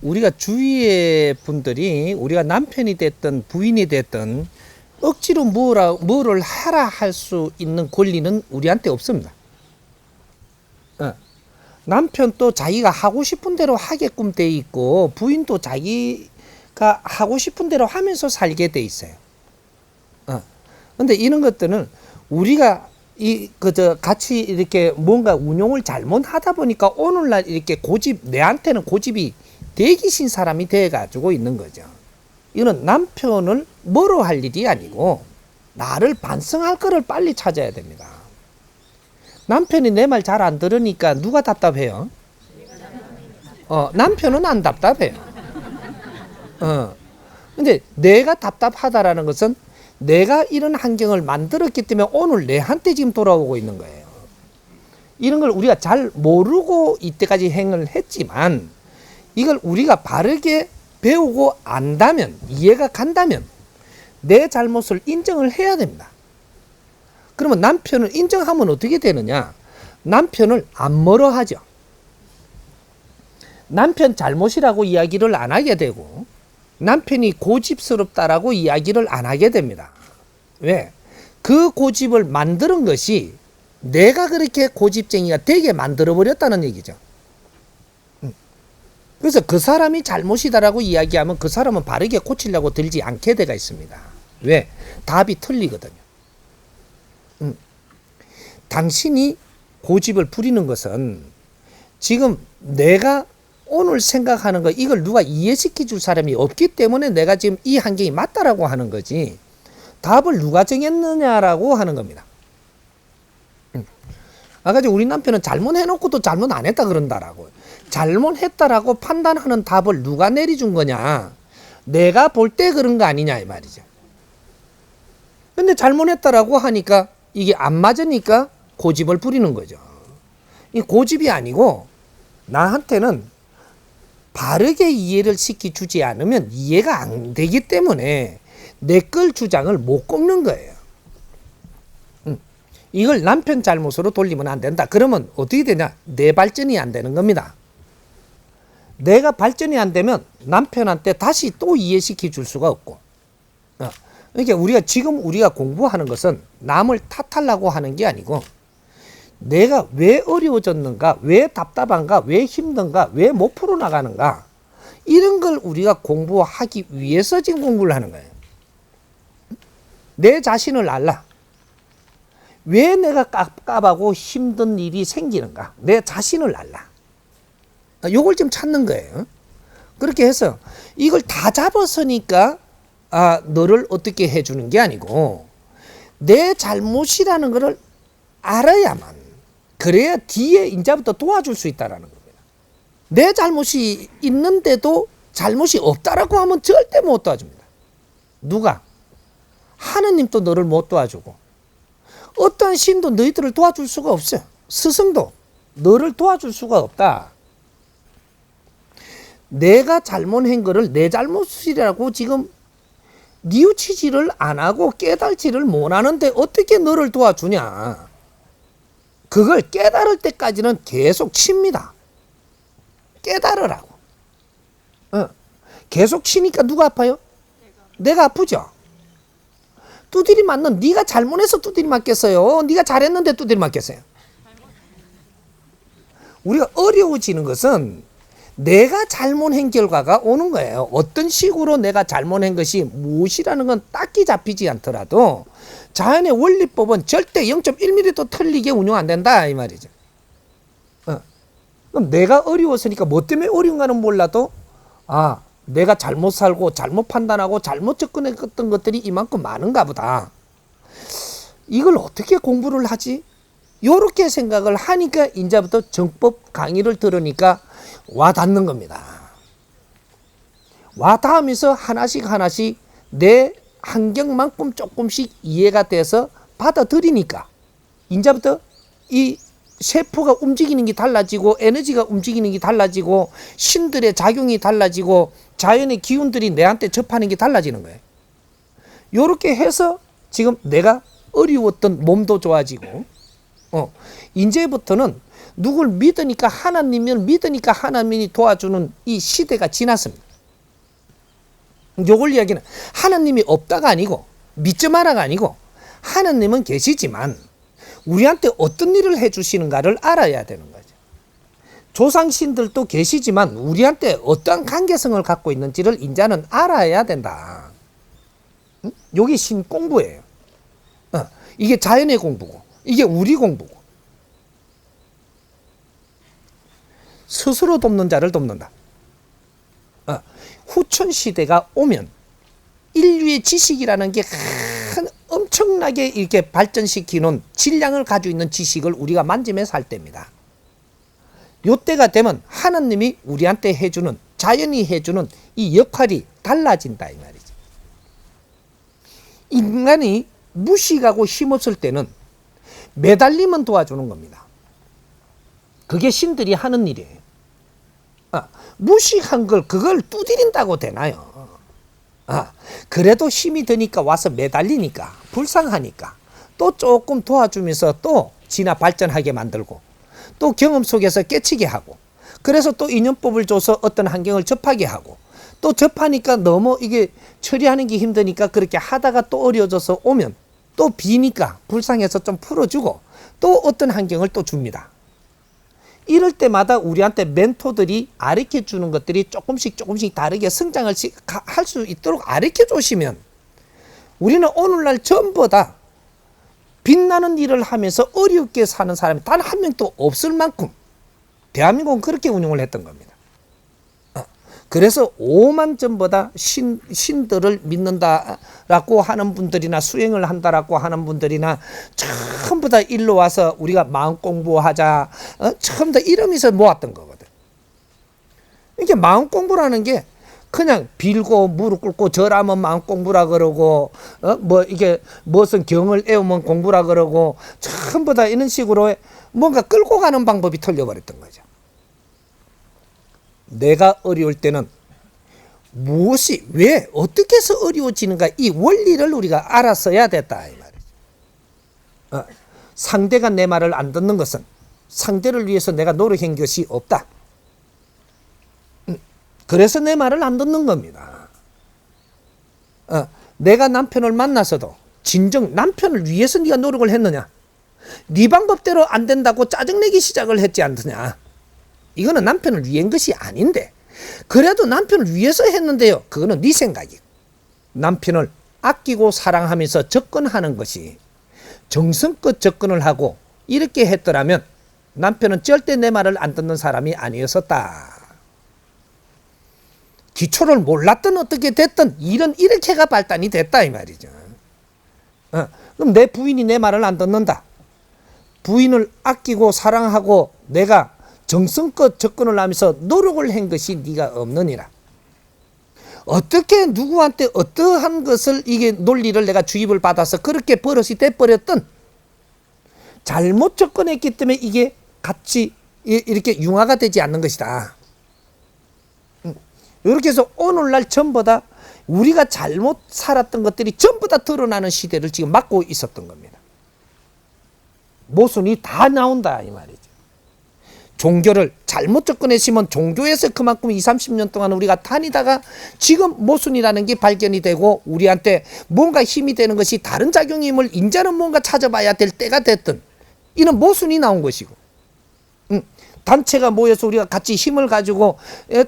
우리가 주위의 분들이 우리가 남편이 됐든 부인이 됐든 억지로 뭐를 하라 할 수 있는 권리는 우리한테 없습니다. 남편도 자기가 하고 싶은 대로 하게끔 돼 있고 부인도 자기가 하고 싶은 대로 하면서 살게 돼 있어요. 근데 이런 것들은 우리가 같이 이렇게 뭔가 운용을 잘못하다 보니까 오늘날 이렇게 내한테는 고집이 대기신 사람이 돼가지고 있는 거죠. 이거는 남편을 뭐로 할 일이 아니고 나를 반성할 거를 빨리 찾아야 됩니다. 남편이 내 말 잘 안 들으니까 누가 답답해요? 남편은 안 답답해요. 근데 내가 답답하다라는 것은 내가 이런 환경을 만들었기 때문에 오늘 내한테 지금 돌아오고 있는 거예요. 이런 걸 우리가 잘 모르고 이때까지 행을 했지만 이걸 우리가 바르게 배우고 안다면, 이해가 간다면 내 잘못을 인정을 해야 됩니다. 그러면 남편을 인정하면 어떻게 되느냐? 남편을 안 멀어하죠. 남편 잘못이라고 이야기를 안 하게 되고 남편이 고집스럽다라고 이야기를 안 하게 됩니다. 왜? 그 고집을 만드는 것이 내가 그렇게 고집쟁이가 되게 만들어버렸다는 얘기죠. 그래서 그 사람이 잘못이다라고 이야기하면 그 사람은 바르게 고치려고 들지 않게 돼가 있습니다. 왜? 답이 틀리거든요. 당신이 고집을 부리는 것은 지금 내가 오늘 생각하는 거 이걸 누가 이해시켜 줄 사람이 없기 때문에 내가 지금 이 환경이 맞다라고 하는 거지 답을 누가 정했느냐라고 하는 겁니다. 아까 우리 남편은 잘못해놓고도 잘못 안 했다 그런다라고. 잘못했다라고 판단하는 답을 누가 내려준 거냐? 내가 볼 때 그런 거 아니냐 이 말이죠. 근데 잘못했다라고 하니까 이게 안 맞으니까 고집을 부리는 거죠. 이 고집이 아니고 나한테는 바르게 이해를 시켜주지 않으면 이해가 안 되기 때문에 내 걸 주장을 못 꺾는 거예요. 이걸 남편 잘못으로 돌리면 안 된다. 그러면 어떻게 되냐? 내 발전이 안 되는 겁니다. 내가 발전이 안 되면 남편한테 다시 또 이해시켜 줄 수가 없고. 그러니까 우리가 공부하는 것은 남을 탓하려고 하는 게 아니고 내가 왜 어려워졌는가, 왜 답답한가, 왜 힘든가, 왜 못 풀어나가는가 이런 걸 우리가 공부하기 위해서 지금 공부를 하는 거예요. 내 자신을 알라. 왜 내가 깝깝하고 힘든 일이 생기는가? 내 자신을 알라. 요걸 좀 찾는 거예요. 그렇게 해서 이걸 다 잡았으니까 너를 어떻게 해주는 게 아니고 내 잘못이라는 것을 알아야만 그래야 뒤에 이제부터 도와줄 수 있다라는 겁니다. 내 잘못이 있는데도 잘못이 없다라고 하면 절대 못 도와줍니다. 누가? 하느님도 너를 못 도와주고 어떤 신도 너희들을 도와줄 수가 없어요. 스승도 너를 도와줄 수가 없다. 내가 잘못한 거를 내 잘못이라고 지금 뉘우치지를 안 하고 깨달지를 못하는데 어떻게 너를 도와주냐. 그걸 깨달을 때까지는 계속 칩니다. 깨달으라고. 계속 치니까 누가 아파요? 내가 아프죠. 두드리 맞는 네가 잘못해서 두드리 맞겠어요? 네가 잘했는데 두드리 맞겠어요? 우리가 어려워지는 것은 내가 잘못한 결과가 오는 거예요. 어떤 식으로 내가 잘못한 것이 무엇이라는 건 딱히 잡히지 않더라도 자연의 원리법은 절대 0.1mm도 틀리게 운영 안 된다 이 말이죠. 그럼 내가 어려웠으니까 뭐 때문에 어려운가는 몰라도 내가 잘못 살고 잘못 판단하고 잘못 접근했던 것들이 이만큼 많은가 보다. 이걸 어떻게 공부를 하지? 요렇게 생각을 하니까 이제부터 정법 강의를 들으니까 와닿는 겁니다. 와닿으면서 하나씩 내 환경만큼 조금씩 이해가 돼서 받아들이니까 이제부터 이 세포가 움직이는 게 달라지고 에너지가 움직이는 게 달라지고 신들의 작용이 달라지고 자연의 기운들이 내한테 접하는 게 달라지는 거예요. 요렇게 해서 지금 내가 어려웠던 몸도 좋아지고 이제부터는 누굴 믿으니까 하나님을 믿으니까 하나님이 도와주는 이 시대가 지났습니다. 요걸 이야기는 하나님이 없다가 아니고 믿지 마라가 아니고 하나님은 계시지만 우리한테 어떤 일을 해주시는가를 알아야 되는 거죠. 조상신들도 계시지만 우리한테 어떠한 관계성을 갖고 있는지를 인자는 알아야 된다. 여기 신공부예요. 이게 자연의 공부고 이게 우리 공부고. 스스로 돕는 자를 돕는다. 후천시대가 오면 인류의 지식이라는 게 엄청나게 이렇게 발전시키는 질량을 가지고 있는 지식을 우리가 만지면서 살 때입니다. 요때가 되면 하나님이 우리한테 해주는, 자연이 해주는 이 역할이 달라진다 이 말이죠. 인간이 무식하고 힘없을 때는 매달리면 도와주는 겁니다. 그게 신들이 하는 일이에요. 무식한 걸 그걸 두드린다고 되나요? 그래도 힘이 드니까 와서 매달리니까 불쌍하니까 또 조금 도와주면서 또 진화 발전하게 만들고 또 경험 속에서 깨치게 하고 그래서 또 인연법을 줘서 어떤 환경을 접하게 하고 또 접하니까 너무 이게 처리하는 게 힘드니까 그렇게 하다가 또 어려워져서 오면 또 비니까 불쌍해서 좀 풀어주고 또 어떤 환경을 또 줍니다. 이럴 때마다 우리한테 멘토들이 가르쳐 주는 것들이 조금씩 다르게 성장을 할 수 있도록 가르쳐 주시면 우리는 오늘날 전부 다 빛나는 일을 하면서 어렵게 사는 사람이 단 한 명도 없을 만큼 대한민국은 그렇게 운영을 했던 겁니다. 그래서 오만 전부 다 신들을 믿는다라고 하는 분들이나 수행을 한다라고 하는 분들이나 전부 다 일로 와서 우리가 마음 공부하자 전부 다 이러면서 모았던 거거든. 이게 마음 공부라는 게 그냥 빌고 무릎 꿇고 절하면 마음 공부라 그러고 뭐 이게 무슨 경을 애우면 공부라 그러고 전부 다 이런 식으로 뭔가 끌고 가는 방법이 틀려버렸던 거죠. 내가 어려울 때는 무엇이 왜 어떻게 해서 어려워지는가 이 원리를 우리가 알았어야 됐다 이 말이죠. 상대가 내 말을 안 듣는 것은 상대를 위해서 내가 노력한 것이 없다. 그래서 내 말을 안 듣는 겁니다. 내가 남편을 만나서도 진정 남편을 위해서 네가 노력을 했느냐? 네 방법대로 안 된다고 짜증내기 시작을 했지 않느냐? 이거는 남편을 위한 것이 아닌데 그래도 남편을 위해서 했는데요. 그거는 네 생각이고 남편을 아끼고 사랑하면서 접근하는 것이 정성껏 접근을 하고 이렇게 했더라면 남편은 절대 내 말을 안 듣는 사람이 아니었었다. 기초를 몰랐든 어떻게 됐든 일은 이렇게가 발단이 됐다 이 말이죠. 그럼 내 부인이 내 말을 안 듣는다. 부인을 아끼고 사랑하고 내가 정성껏 접근을 하면서 노력을 한 것이 네가 없느니라. 어떻게 누구한테 어떠한 것을 이게 논리를 내가 주입을 받아서 그렇게 버릇이 돼버렸든 잘못 접근했기 때문에 이게 같이 이렇게 융화가 되지 않는 것이다. 이렇게 해서 오늘날 전부 다 우리가 잘못 살았던 것들이 전부 다 드러나는 시대를 지금 맞고 있었던 겁니다. 모순이 다 나온다 이 말이죠. 종교를 잘못 접근했으면 종교에서 그만큼 20, 30년 동안 우리가 다니다가 지금 모순이라는 게 발견이 되고 우리한테 뭔가 힘이 되는 것이 다른 작용임을 인자는 뭔가 찾아봐야 될 때가 됐든 이런 모순이 나온 것이고 단체가 모여서 우리가 같이 힘을 가지고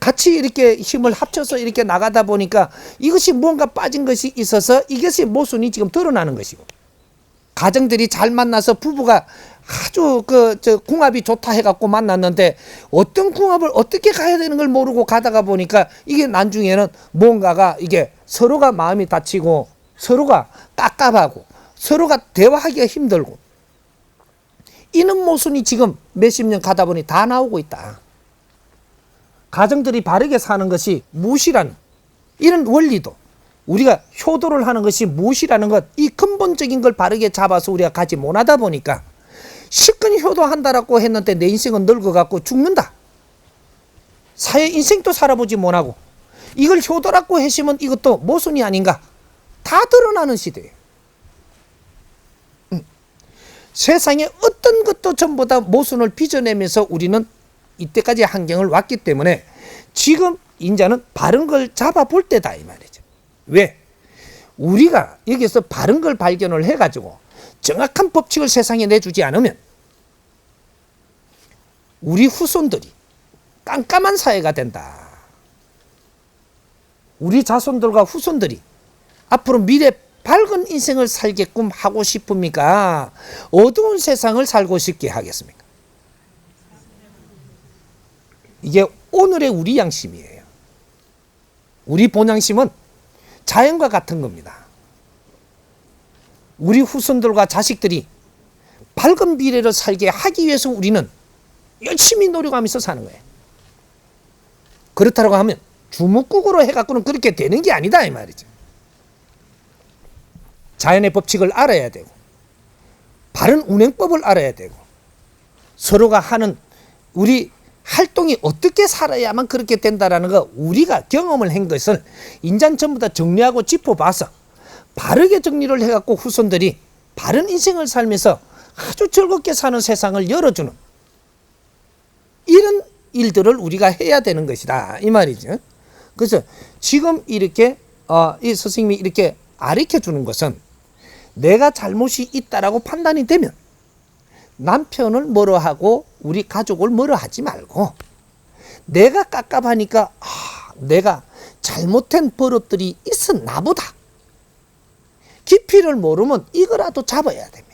같이 이렇게 힘을 합쳐서 이렇게 나가다 보니까 이것이 뭔가 빠진 것이 있어서 이것이 모순이 지금 드러나는 것이고 가정들이 잘 만나서 부부가 아주 궁합이 좋다 해갖고 만났는데 어떤 궁합을 어떻게 가야 되는 걸 모르고 가다가 보니까 이게 나중에는 뭔가가 이게 서로가 마음이 다치고 서로가 깝깝하고 서로가 대화하기가 힘들고 이런 모순이 지금 몇십 년 가다 보니 다 나오고 있다. 가정들이 바르게 사는 것이 무엇이라는 이런 원리도 우리가 효도를 하는 것이 무엇이라는 것 이 근본적인 걸 바르게 잡아서 우리가 가지 못하다 보니까 실컷 효도한다라고 했는데 내 인생은 늙어갖고 죽는다. 사회 인생도 살아보지 못하고 이걸 효도라고 했으면 이것도 모순이 아닌가 다 드러나는 시대예요. 세상에 어떤 것 그것도 전부 다 모순을 빚어내면서 우리는 이때까지 환경을 왔기 때문에 지금 인자는 바른 걸 잡아볼 때다 이 말이죠. 왜? 우리가 여기서 바른 걸 발견을 해가지고 정확한 법칙을 세상에 내주지 않으면 우리 후손들이 깜깜한 사회가 된다. 우리 자손들과 후손들이 앞으로 미래 밝은 인생을 살게끔 하고 싶습니까? 어두운 세상을 살고 싶게 하겠습니까? 이게 오늘의 우리 양심이에요. 우리 본양심은 자연과 같은 겁니다. 우리 후손들과 자식들이 밝은 미래를 살게 하기 위해서 우리는 열심히 노력하면서 사는 거예요. 그렇다고 하면 주먹국으로 해갖고는 그렇게 되는 게 아니다 이 말이죠. 자연의 법칙을 알아야 되고 바른 운행법을 알아야 되고 서로가 하는 우리 활동이 어떻게 살아야만 그렇게 된다라는 거 우리가 경험을 한 것을 인간 전부 다 정리하고 짚어봐서 바르게 정리를 해갖고 후손들이 바른 인생을 살면서 아주 즐겁게 사는 세상을 열어주는 이런 일들을 우리가 해야 되는 것이다 이 말이죠. 그래서 지금 이렇게 이 스승님이 이렇게 가르쳐 주는 것은 내가 잘못이 있다라고 판단이 되면 남편을 뭐로 하고 우리 가족을 뭐로 하지 말고 내가 깝깝하니까 내가 잘못한 버릇들이 있었나 보다. 깊이를 모르면 이거라도 잡아야 됩니다.